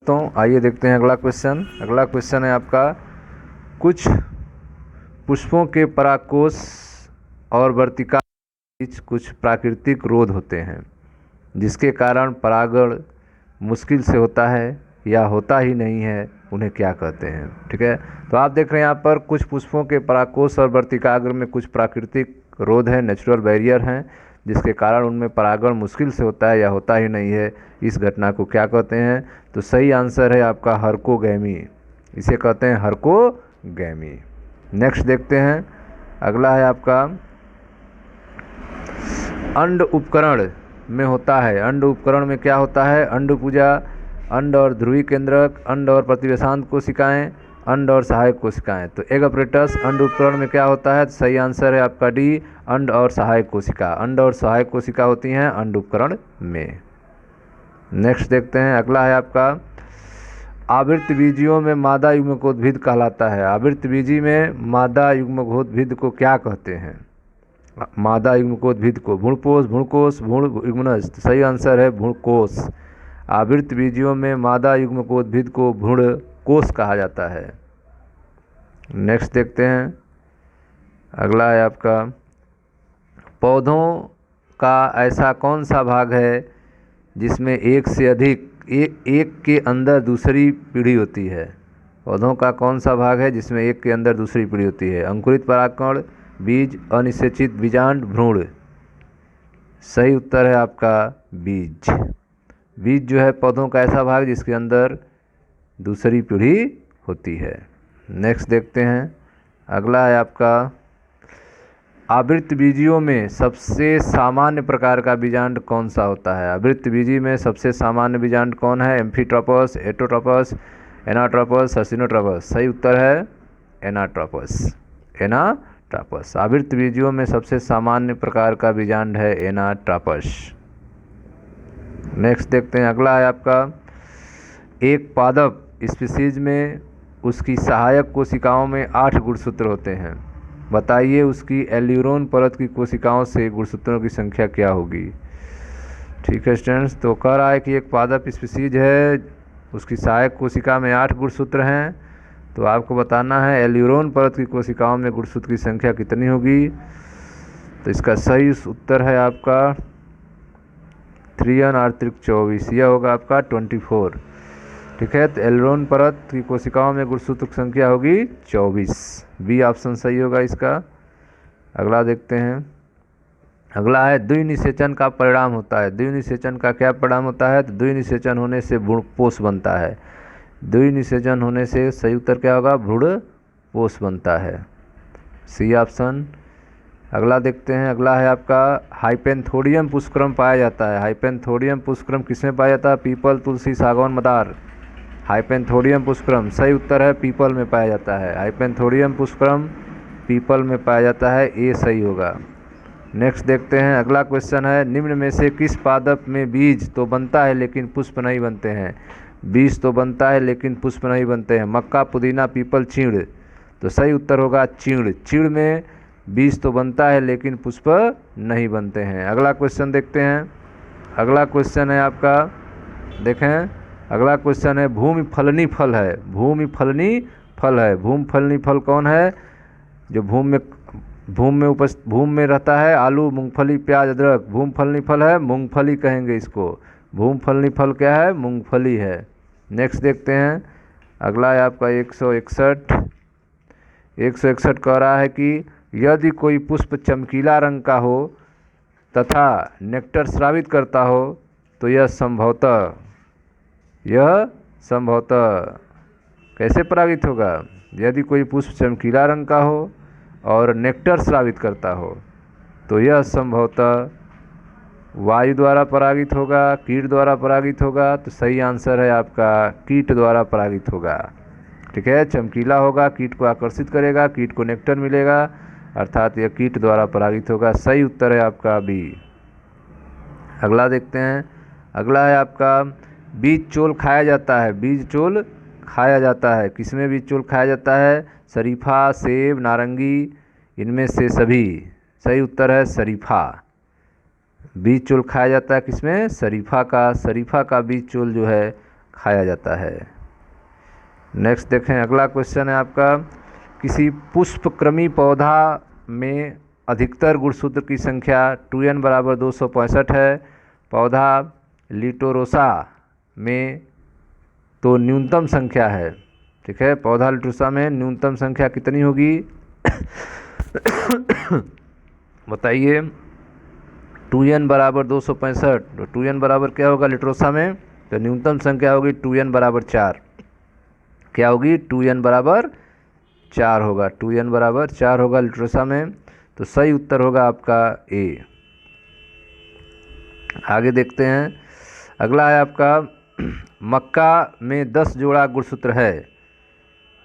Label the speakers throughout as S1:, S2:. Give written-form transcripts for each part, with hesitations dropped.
S1: तो आइए देखते हैं अगला क्वेश्चन। अगला क्वेश्चन है आपका, कुछ पुष्पों के परागकोश और वर्तिका के बीच कुछ प्राकृतिक रोध होते हैं जिसके कारण परागण मुश्किल से होता है या होता ही नहीं है, उन्हें क्या कहते हैं। ठीक है, तो आप देख रहे हैं यहाँ पर कुछ पुष्पों के परागकोश और वर्तिकाग्र में कुछ प्राकृतिक रोध है, नेचुरल बैरियर हैं, जिसके कारण उनमें परागण मुश्किल से होता है या होता ही नहीं है। इस घटना को क्या कहते हैं? तो सही आंसर है आपका हर्कोगैमी। इसे कहते हैं हर्कोगैमी। नेक्स्ट देखते हैं, अगला है आपका, अंड उपकरण में होता है। अंड उपकरण में क्या होता है? अंडपुजा, अंड और ध्रुवी केंद्रक, अंड और प्रतिवेशांत कोशिकाएं, अंड और सहायक कोशिकाएं। तो एग अपरेटस अंड उपकरण में क्या होता है? सही आंसर है आपका डी, अंड और सहायक कोशिका। अंड और सहायक कोशिका होती हैं अंड उपकरण में। नेक्स्ट देखते हैं, अगला है आपका, आवृतबीजियों में मादा युग्मकोद्भिद कहलाता है। आवृतबीजी में मादा युग्मकोद्भिद को क्या कहते हैं? मादा युग्मकोद्भिद को भ्रूणपोष, भ्रूणकोष, भ्रूण युग्मनज। तो सही आंसर है भ्रूणकोष। आवृतबीजियों में मादा युग्मकोद्भिद को भ्रूणकोष कहा जाता है। नेक्स्ट देखते हैं, अगला है आपका, पौधों का ऐसा कौन सा भाग है जिसमें एक से अधिक एक के अंदर दूसरी पीढ़ी होती है? पौधों का कौन सा भाग है जिसमें एक के अंदर दूसरी पीढ़ी होती है? अंकुरित परागकण, बीज, अनिषेचित बीजांड, भ्रूण। सही उत्तर है आपका बीज। बीज जो है पौधों का ऐसा भाग जिसके अंदर दूसरी पीढ़ी होती है। नेक्स्ट देखते हैं, अगला है आपका, आवृतबीजियों में सबसे सामान्य प्रकार का बीजांड कौन सा होता है? आवृतबीजी में सबसे सामान्य बीजांड कौन है? एम्फीट्रोपस, एटोट्रोपस, एनाट्रोपस, हर्सिनोट्रोपस। सही उत्तर है एनाट्रोपस। एनाट्रोपस आवृतबीजियों में सबसे सामान्य प्रकार का बीजांड है एनाट्रोपस। नेक्स्ट देखते हैं, अगला है आपका, एक पादप स्पीसीज में उसकी सहायक कोशिकाओं में 8 गुणसूत्र होते हैं। बताइए उसकी एल्यूरोन परत की कोशिकाओं से गुणसूत्रों की संख्या क्या होगी? ठीक है स्टूडेंट्स, तो कह रहा है कि एक पादप स्पीसीज है, उसकी सहायक कोशिका में 8 गुणसूत्र हैं, तो आपको बताना है एल्यूरोन परत की कोशिकाओं में गुणसूत्र की संख्या कितनी होगी। तो इसका सही उत्तर है आपका 3 और 24, यह होगा आपका 24। ठीक है, तो एल्यूरोन परत की कोशिकाओं में गुणसूत्र की संख्या होगी 24। बी ऑप्शन सही होगा इसका। अगला देखते हैं, अगला है, द्विनिषेचन का परिणाम होता है। द्विनिषेचन का क्या परिणाम होता है? तो द्विनिषेचन होने से भ्रूणपोष बनता है। द्विनिषेचन होने से सही उत्तर क्या होगा? भ्रूणपोष बनता है। C option. अगला देखते हैं, अगला है आपका, हाइपेंथोडियम पुष्पक्रम पाया जाता है। हाइपेंथोडियम पुष्पक्रम किसमें पाया जाता है? पीपल, तुलसी, सागौन, मदार। हाइपेंथोडियम पुष्पक्रम सही उत्तर है पीपल में पाया जाता है। हाइपेंथोडियम पुष्पक्रम पीपल में पाया जाता है, ए सही होगा। नेक्स्ट देखते हैं, अगला क्वेश्चन है, निम्न में से किस पादप में बीज तो बनता है लेकिन पुष्प नहीं बनते हैं? बीज तो बनता है लेकिन पुष्प नहीं बनते हैं। मक्का, पुदीना, पीपल, चीड़। तो सही उत्तर होगा चीड़। चीड़ में बीज तो बनता है लेकिन पुष्प नहीं बनते हैं। अगला क्वेश्चन देखते हैं, अगला क्वेश्चन है आपका, देखें अगला क्वेश्चन है, भूमिफलनी फल है। भूमिफलनी फल है। भूमिफलनी फल कौन है? जो भूमि में रहता है, आलू, मूंगफली, प्याज, अदरक। भूमिफलनी फल है, मूंगफली कहेंगे इसको। भूमिफलनी फल क्या है? मूंगफली है। नेक्स्ट देखते हैं, अगला है आपका 161। 161 कह रहा है कि यदि कोई पुष्प चमकीला रंग का हो तथा नेक्टर स्रावित करता हो तो यह संभवतः कैसे परागित होगा? यदि कोई पुष्प चमकीला रंग का हो और नेक्टर स्रावित करता हो तो यह संभवतः वायु द्वारा परागित होगा, कीट द्वारा परागित होगा। तो सही आंसर है आपका कीट द्वारा परागित होगा। ठीक है, चमकीला होगा, कीट को आकर्षित करेगा, कीट को नेक्टर मिलेगा, अर्थात यह कीट द्वारा परागित होगा। सही उत्तर है आपका बी। अगला देखते हैं, अगला है आपका, बीज चोल खाया जाता है। बीज चोल खाया जाता है, किसमें बीज चोल खाया जाता है? शरीफा, सेब, नारंगी, इनमें से सभी। सही उत्तर है शरीफा। बीज चोल खाया जाता है किसमें? शरीफा का। शरीफा का बीज चोल जो है खाया जाता है। नेक्स्ट देखें, अगला क्वेश्चन है आपका, किसी पुष्पक्रमी पौधा में अधिकतर गुणसूत्र की संख्या 2n बराबर 265 है। पौधा लिटोरोसा में तो न्यूनतम संख्या है। ठीक है, पौधा लिटोरोसा में न्यूनतम संख्या कितनी होगी? बताइए। 2n बराबर 265, तो 2n बराबर क्या होगा लिटरोसा में? तो न्यूनतम संख्या होगी 2n बराबर 4। क्या होगी? 2n बराबर 4 होगा। 2n बराबर 4 होगा लिटरोसा में। तो सही उत्तर होगा आपका ए। आगे देखते हैं, अगला है आपका, मक्का में 10 जोड़ा गुणसूत्र है,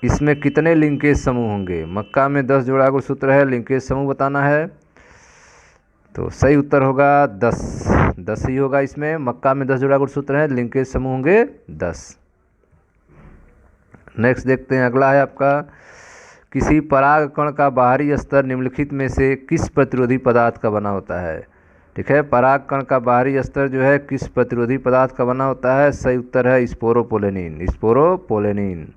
S1: इसमें कितने लिंकेज समूह होंगे? मक्का में 10 जोड़ा गुणसूत्र है, लिंकेज समूह बताना है। तो सही उत्तर होगा 10। 10 ही होगा इसमें। मक्का में 10 जोड़ा गुणसूत्र है, लिंकेज समूह होंगे 10। नेक्स्ट देखते हैं, अगला है आपका, किसी पराग कण का बाहरी स्तर निम्नलिखित में से किस प्रतिरोधी पदार्थ का बना होता है? ठीक है, पराग कण का बाहरी स्तर जो है किस प्रतिरोधी पदार्थ का बना होता है? सही उत्तर है स्पोरोपोलेनिन। स्पोरोपोलेनिन।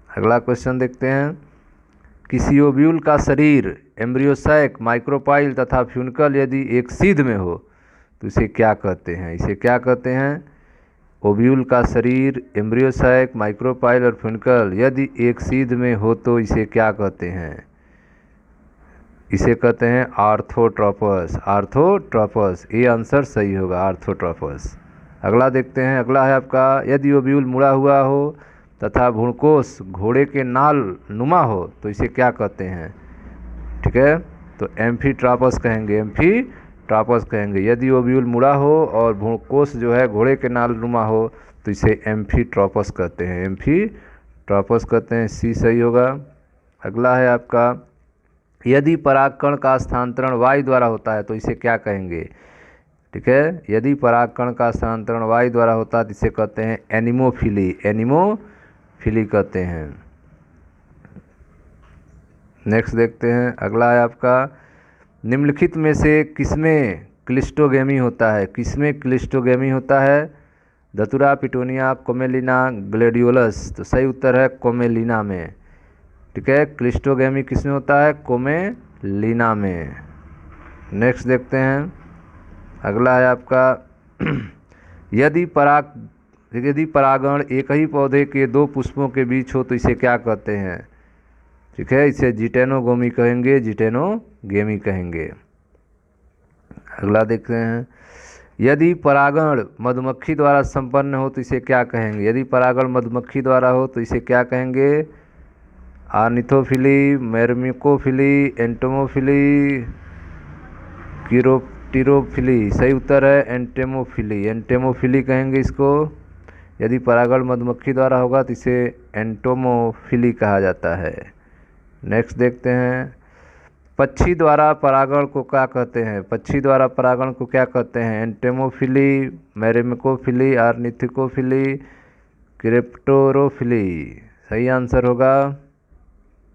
S1: अगला क्वेश्चन देखते हैं, किसी ओव्यूल का शरीर एम्ब्रियोसैक, माइक्रोपाइल तथा फ्यूनिकल यदि एक सीध में हो तो इसे क्या कहते हैं? इसे क्या कहते हैं? ओव्यूल का शरीर एम्ब्रियोसैक, माइक्रोपाइल और फ्यूनिकल यदि एक सीध में हो तो इसे क्या कहते हैं? इसे कहते हैं आर्थोट्रोपस। आर्थोट्रोपस, ये आंसर सही होगा, आर्थोट्रोपस। अगला देखते हैं, अगला है आपका, यदि ओव्यूल मुड़ा हुआ हो तथा भ्रूणकोश घोड़े के नाल नुमा हो तो इसे क्या कहते हैं? ठीक है, तो एम्फीट्रॉपस कहेंगे। एम्फीट्रॉपस कहेंगे। यदि ओव्यूल मुड़ा हो और भ्रूणकोश जो है घोड़े के नाल नुमा हो तो इसे एम्फीट्रॉपस कहते हैं। एम्फीट्रॉपस कहते हैं। सी सही होगा। अगला है आपका, यदि परागकण का स्थानांतरण वायु द्वारा होता है तो इसे क्या कहेंगे? ठीक है, यदि परागकण का स्थानांतरण वायु द्वारा होता है तो इसे कहते हैं एनिमोफिली। एनिमोफिली कहते हैं। नेक्स्ट देखते हैं, अगला है आपका, निम्नलिखित में से किसमें क्लिस्टोगेमी होता है? किसमें क्लिस्टोगेमी होता है? धतुरा, पिटोनिया, कोमेलिना, ग्लेडियोलस। तो सही उत्तर है कोमेलिना में। ठीक है, क्लिस्टोगेमी किसमें होता है? कोमेलिना में। नेक्स्ट देखते हैं, अगला है आपका, यदि परागण एक ही पौधे के 2 पुष्पों के बीच हो तो इसे क्या कहते हैं? ठीक है, इसे जिटेनोगोमी कहेंगे। जिटेनोगेमी कहेंगे। अगला देखते हैं, यदि परागण मधुमक्खी द्वारा संपन्न हो तो इसे क्या कहेंगे? यदि परागण मधुमक्खी द्वारा हो तो इसे क्या कहेंगे? आर्निथोफिली, मेरमिकोफिली, एंटोमोफिली, टिरोफिली। सही उत्तर है एंटेमोफिली। एंटेमोफिली कहेंगे इसको। यदि परागण मधुमक्खी द्वारा होगा तो इसे एंटोमोफिली कहा जाता है। नेक्स्ट देखते हैं, पक्षी द्वारा परागण को क्या कहते हैं? पक्षी द्वारा परागण को क्या कहते हैं? एंटेमोफिली, मेरमिकोफिली, आर्निथिकोफिली, क्रिप्टोरोफिली। सही आंसर होगा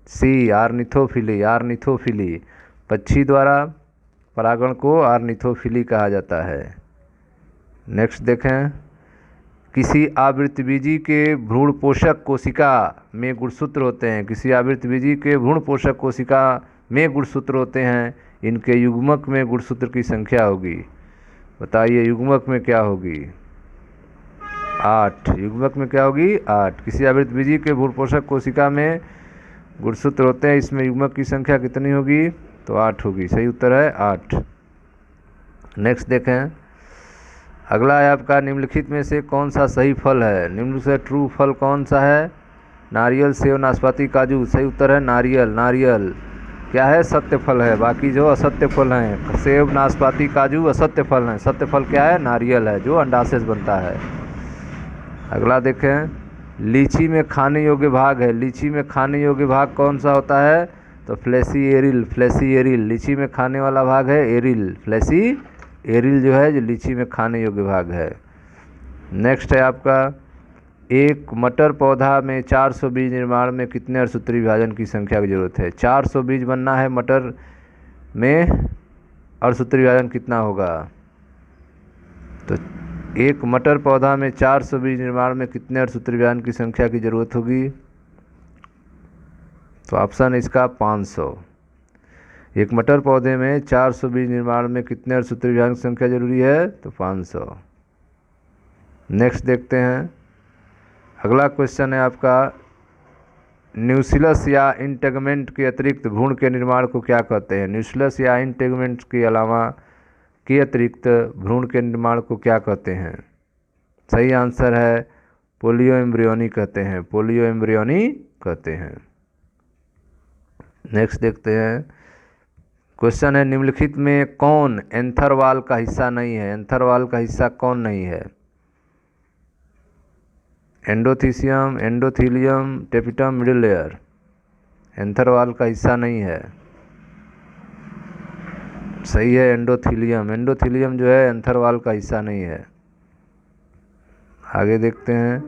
S1: सी, आर्निथोफिली। आर्निथोफिली, पक्षी द्वारा परागण को आर्निथोफिली कहा जाता है। नेक्स्ट देखें, किसी आवृतबीजी के भ्रूण पोषक कोशिका में गुणसूत्र होते हैं। किसी आवृतबीजी के भ्रूण पोषक कोशिका में गुणसूत्र होते हैं, इनके युग्मक में गुणसूत्र की संख्या होगी। बताइए युग्मक में क्या होगी? 8। युग्मक में क्या होगी? 8। किसी आवृतबीजी के भ्रूण पोषक कोशिका में गुणसूत्र होते हैं, इसमें युग्मक की संख्या कितनी होगी? तो 8 होगी। सही उत्तर है 8। नेक्स्ट देखें, अगला है आपका, निम्नलिखित में से कौन सा सही फल है? निम्न से ट्रू फल कौन सा है? नारियल, सेब, नाशपाती, काजू। सही उत्तर है नारियल। नारियल क्या है? सत्य फल है। बाकी जो असत्य फल हैं, सेब, नाशपाती, काजू असत्य फल हैं। सत्य फल क्या है? नारियल है, जो अंडाशय से बनता है। अगला देखें, लीची में खाने योग्य भाग है। लीची में खाने योग्य भाग कौन सा होता है? तो फ्लैसी एरिल। फ्लैसी एरिल लीची में खाने वाला भाग है। एरिल, फ्लैसी एरिल जो है जो लीची में खाने योग्य भाग है। नेक्स्ट है आपका, एक मटर पौधा में 400 बीज निर्माण में कितने अर्धसूत्री विभाजन की संख्या की जरूरत है? 400 बीज बनना है मटर में, अर्धसूत्री विभाजन कितना होगा? तो एक मटर पौधा में 400 बीज निर्माण में कितने अर्धसूत्रविहान की संख्या की जरूरत होगी? तो ऑप्शन इसका 500। एक मटर पौधे में 400 बीज निर्माण में कितने अर्धसूत्रविहान की संख्या जरूरी है? तो 500। नेक्स्ट देखते हैं, अगला क्वेश्चन है आपका, न्यूक्लियस या इंटेगमेंट के अतिरिक्त भ्रूण के निर्माण को क्या कहते हैं? न्यूक्लियस या इंटेगमेंट के अलावा के अतिरिक्त भ्रूण के निर्माण को क्या कहते हैं? सही आंसर है पोलियो एम्ब्रियोनी कहते हैं, पोलियो एम्ब्रियोनी कहते हैं। नेक्स्ट देखते हैं, क्वेश्चन है, निम्नलिखित में कौन एंथर वॉल का हिस्सा नहीं है? एंथर वॉल का हिस्सा कौन नहीं है? Endothecium, endothelium, tapetum, middle layer. Anther wall का हिस्सा नहीं है, सही है एंडोथीलियम। एंडोथीलियम जो है एंथर वॉल का हिस्सा नहीं है। आगे देखते हैं,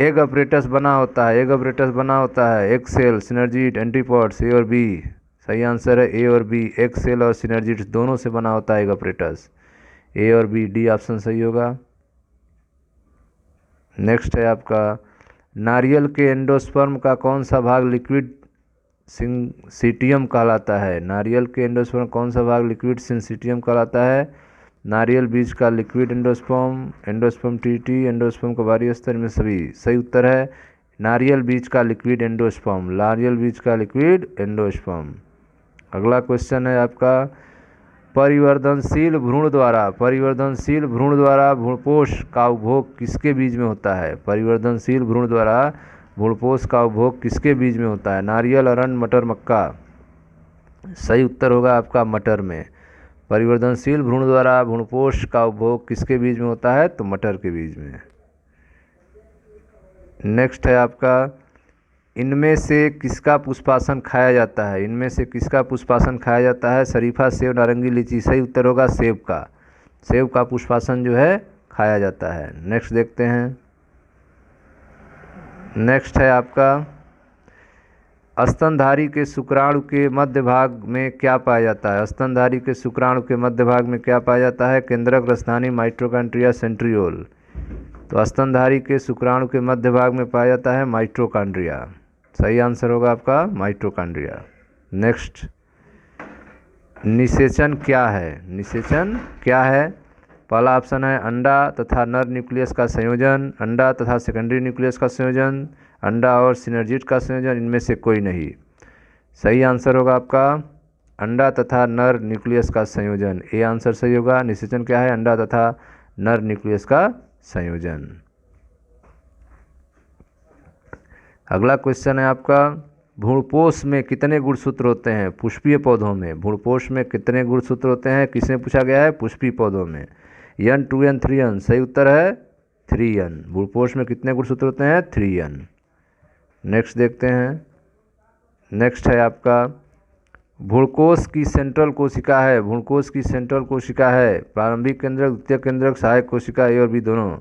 S1: एग अपरेटस बना होता है, एग अपरेटस बना होता है एग सेल, सिनर्जिड, एंटीपॉड्स, ए और बी। सही आंसर है ए और बी, एग सेल और सिनर्जिड दोनों से बना होता है एग अपरेटस। ए और बी, डी ऑप्शन सही होगा। नेक्स्ट है आपका, नारियल के एंडोस्पर्म का कौन सा भाग लिक्विड सिंसिटियम कहलाता है? नारियल के एंडोस्पर्म कौन सा भाग लिक्विड सिंसिटियम कहलाता है? नारियल बीज का liquid endosperm, endosperm TT, endosperm का बाहरी स्तर में सभी। सही उत्तर है नारियल बीज का लिक्विड एंडोस्पर्म, नारियल बीज का लिक्विड एंडोस्पर्म। अगला क्वेश्चन है आपका, परिवर्तनशील भ्रूण द्वारा भ्रूणपोष का उपभोग किसके बीज में होता है? परिवर्तनशील भ्रूण द्वारा भ्रूणपोष का उपभोग किसके बीज में होता है? नारियल, अरंड, मटर, मक्का। सही उत्तर होगा आपका मटर में। परिवर्तनशील भ्रूण द्वारा भ्रूणपोष का उपभोग किसके बीज में होता है? तो मटर के बीज में। नेक्स्ट है आपका, इनमें से किसका पुष्पासन खाया जाता है? इनमें से किसका पुष्पासन खाया जाता है? शरीफा, सेब, नारंगी, लीची। सही उत्तर होगा सेब का। सेब का पुष्पासन जो है खाया जाता है। नेक्स्ट देखते हैं, नेक्स्ट है आपका, स्तनधारी के शुक्राणु के मध्य भाग में क्या पाया जाता है? स्तनधारी के शुक्राणु के मध्य भाग में क्या पाया जाता है? केंद्रक, रसधानी, माइटोकॉन्ड्रिया, सेंट्रियोल। तो स्तनधारी के शुक्राणु के मध्य भाग में पाया जाता है माइटोकॉन्ड्रिया। सही आंसर होगा आपका माइटोकॉन्ड्रिया। नेक्स्ट, निषेचन क्या है? निषेचन क्या है? पहला ऑप्शन है अंडा तथा नर न्यूक्लियस का संयोजन, अंडा तथा सेकेंडरी न्यूक्लियस का संयोजन, अंडा और सिनर्जिड का संयोजन, इनमें से कोई नहीं। सही आंसर होगा आपका अंडा तथा नर न्यूक्लियस का संयोजन। ए आंसर सही होगा। निषेचन क्या है? अंडा तथा नर न्यूक्लियस का संयोजन। अगला क्वेश्चन है आपका, भ्रूणपोष में कितने गुणसूत्र होते हैं? पुष्पीय पौधों में भ्रूणपोष में कितने गुणसूत्र होते हैं? किसमें पूछा गया है? पुष्पीय पौधों में। N 2N 3N। सही उत्तर है 3N। भ्रूणपोष में कितने गुणसूत्र होते हैं? 3N। नेक्स्ट देखते हैं, नेक्स्ट है आपका, भ्रूणकोश की सेंट्रल कोशिका है, भ्रूणकोश की सेंट्रल कोशिका है प्रारंभिक केंद्रक, द्वितीय केंद्रक, सहायक कोशिका, ए और बी दोनों।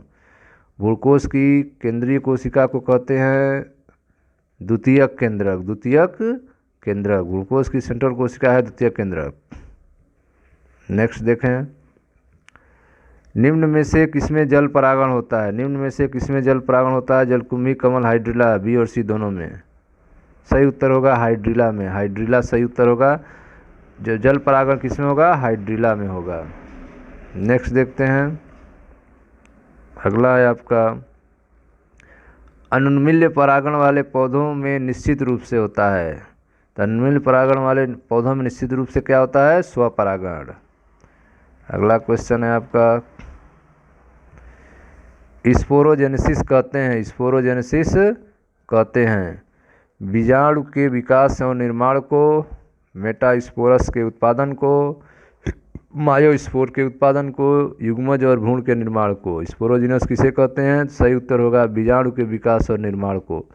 S1: भ्रूणकोश की केंद्रीय कोशिका को कहते हैं द्वितीयक केंद्रक, द्वितीयक केंद्रक। भ्रूणकोश की सेंट्रल कोशिका है द्वितीयक केंद्रक। नेक्स्ट देखें, निम्न में से किसमें जल परागण होता है? निम्न में से किसमें जल परागण होता है? जलकुंभी, कमल, हाइड्रिला। बी और सी दोनों में। सही उत्तर होगा हाइड्रिला में, हाइड्रिला सही उत्तर होगा। जो जल परागण किसमें होगा? हाइड्रिला में होगा। नेक्स्ट देखते हैं, अगला है आपका, अनुन्मिल्य परागण वाले पौधों में निश्चित रूप से होता है। तो अनुन्मिल्य परागण वाले पौधों में निश्चित रूप से क्या होता है? स्वपरागण। अगला क्वेश्चन है आपका, स्पोरोजेनेसिस कहते हैं, स्पोरोजेनेसिस कहते हैं बीजाणु के विकास और निर्माण को, मेटास्पोरस के उत्पादन को, मायोस्पोर के उत्पादन को, युग्मज और भ्रूण के निर्माण को। स्पोरोजेनस किसे कहते हैं? सही उत्तर होगा बीजाणु के विकास और निर्माण को।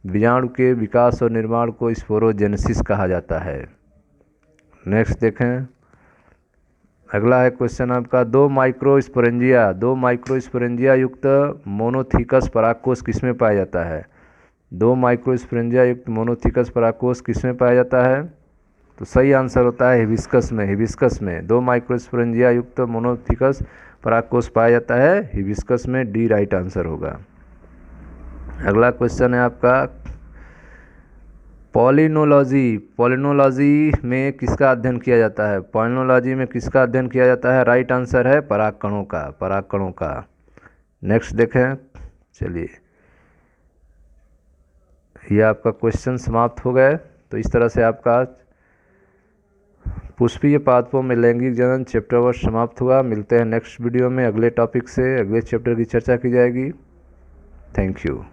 S1: बीजाणु के विकास और निर्माण को स्पोरोजेनेसिस कहा जाता है। नेक्स्ट देखें, अगला है क्वेश्चन आपका, दो माइक्रोस्पोरेंजिया युक्त मोनोथिकस परागकोश किसमें पाया जाता है? दो माइक्रोस्पोरेंजिया युक्त मोनोथिकस परागकोश किसमें पाया जाता है? तो सही आंसर होता है हिबिस्कस में। हिबिस्कस में 2 माइक्रोस्पोरेंजिया युक्त मोनोथिकस परागकोश पाया जाता है हिबिस्कस में। डी राइट आंसर होगा। अगला क्वेश्चन है आपका पॉलिनोलॉजी। पॉलिनोलॉजी में किसका अध्ययन किया जाता है? पॉलिनोलॉजी में किसका अध्ययन किया जाता है? राइट आंसर है परागकणों का, परागकणों का। नेक्स्ट देखें, चलिए ये आपका क्वेश्चन समाप्त हो गए। तो इस तरह से आपका पुष्पीय पादपों में लैंगिक जनन चैप्टर 1 समाप्त हुआ। मिलते हैं नेक्स्ट वीडियो में अगले टॉपिक से, अगले चैप्टर की चर्चा की जाएगी। Thank you.